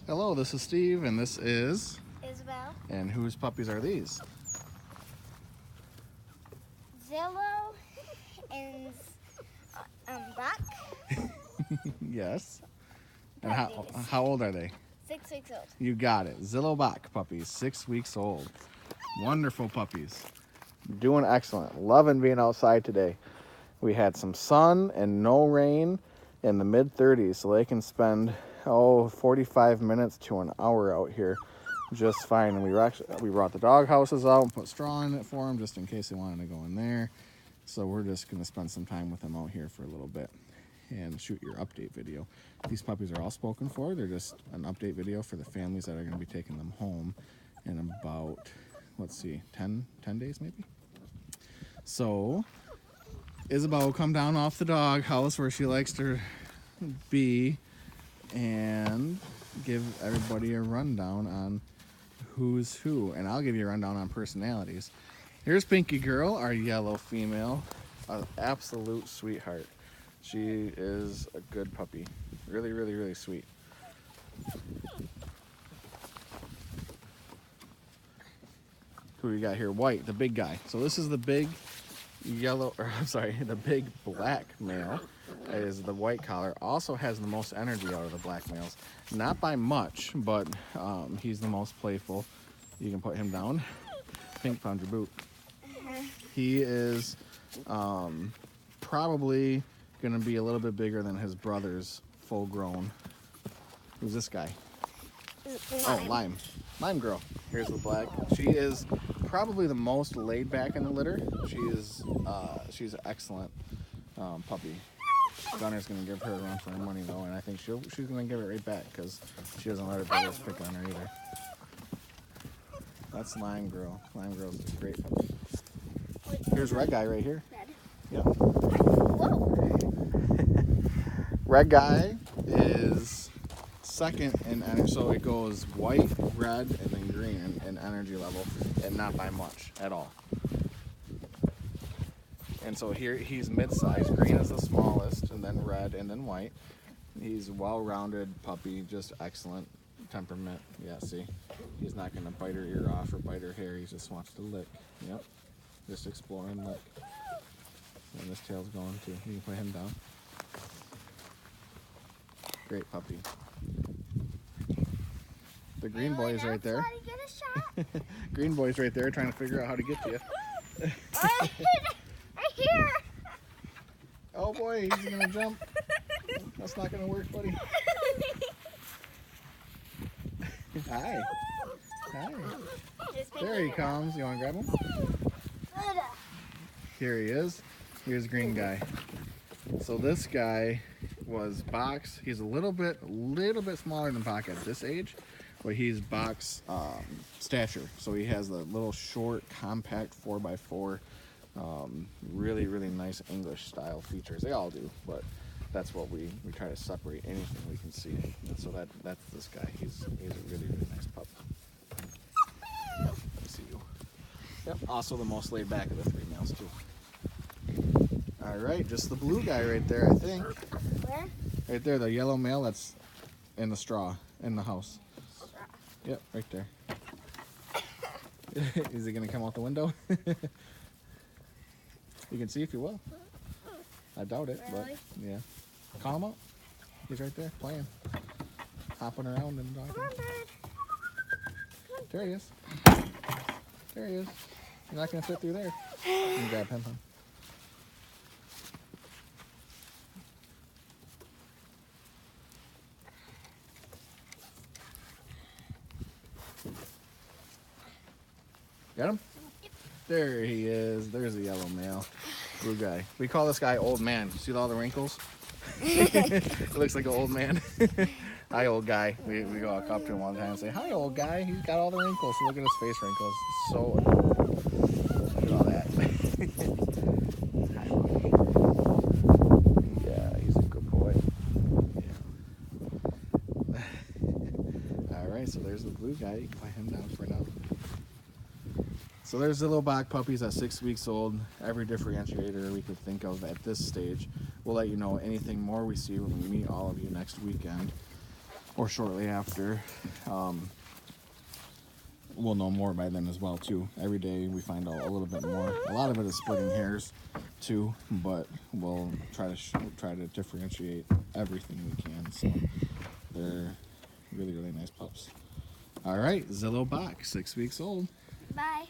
Hello, this is Steve, and this is Isabel. And whose puppies are these? Zillow and Bach. Yes. And Puppies. how old are they? 6 weeks old. You got it. Zillow and Bach Puppies, 6 weeks old. Wonderful puppies. Doing excellent. Loving being outside today. We had some sun and no rain in the mid-30s, so they can spend 45 minutes to an hour out here just fine. And we brought the dog houses out and put straw in it for them just in case they wanted to go in there. So we're just going to spend some time with them out here for a little bit and shoot your update video. These puppies are all spoken for. They're just an update video for the families that are going to be taking them home in about, let's see, 10 days maybe. So Isabel will come down off the dog house where she likes to be and give everybody a rundown on who's who. And I'll give you a rundown on personalities. Here's Pinky Girl, our yellow female, an absolute sweetheart. She is a good puppy. Really, really, really sweet. Who we got here? White, the big guy. So this is the big the big black male. Is the white collar. Also has the most energy out of the black males. Not by much, but he's the most playful. You can put him down. Pink, found your boot. He is probably going to be a little bit bigger than his brothers, full grown. Who's this guy? Oh, Lime Girl. Here's the black. She is probably the most laid back in the litter. She's an excellent puppy. Gunner's going to give her a run for her money though, and I think she's going to give it right back because she doesn't let her brothers pick on her either. That's Lime Girl. Lime Girl's a great puppy. Here's Red Guy right here. Red. Yep. Whoa. Red Guy is second in energy, so it goes white, red, and then green in energy level, and not by much at all. And so here he's mid-sized. Green is the smallest, and then red, and then white. He's a well-rounded puppy, just excellent temperament. Yeah, see, he's not going to bite her ear off or bite her hair. He just wants to lick. Yep, just explore and lick. And this tail's going too. You can put him down. Great puppy. The green boy is right there. Green boy's right there trying to figure out how to get to you. Right here. Oh boy, he's gonna jump. That's not gonna work, buddy. Hi. Hi. There he comes. You wanna grab him? Here he is. Here's Green Guy. So this guy was Bach's. He's a little bit smaller than Bach at this age, but he's Bach's stature. So he has the little short, compact 4x4, really, really nice English style features. They all do, but that's what we try to separate anything we can see. And so that's this guy. He's a really, really nice pup. Let me see you. Yep. Also the most laid back of the three males too. All right, just the blue guy right there, I think. Where? Right there, the yellow male that's in the straw in the house. Straw. Yep, right there. Is he gonna come out the window? You can see if you will. I doubt it, Really? but yeah. Call him out. He's right there playing, hopping around and Come on, talking. bird. There he is. There he is. You're not gonna fit through there. You can grab him. Got him? There he is. There's the yellow male. Blue guy. We call this guy Old Man. See all the wrinkles? He looks like an old man. Hi, old guy. We go up to him all the time and say, hi, old guy. He's got all the wrinkles. Look at his face wrinkles. So adorable. Look at all that. Hi, buddy. Yeah, he's a good boy. Yeah. All right, so there's the blue guy. You can put him down for now. So there's the Zillow and Bach puppies at 6 weeks old. Every differentiator we could think of at this stage. We'll let you know anything more we see when we meet all of you next weekend. or shortly after. We'll know more by then as well too. Every day we find out a little bit more. A lot of it is splitting hairs too, but we'll try to differentiate everything we can. So they're really, really nice pups. All right, Zillow Bach, 6 weeks old. Bye.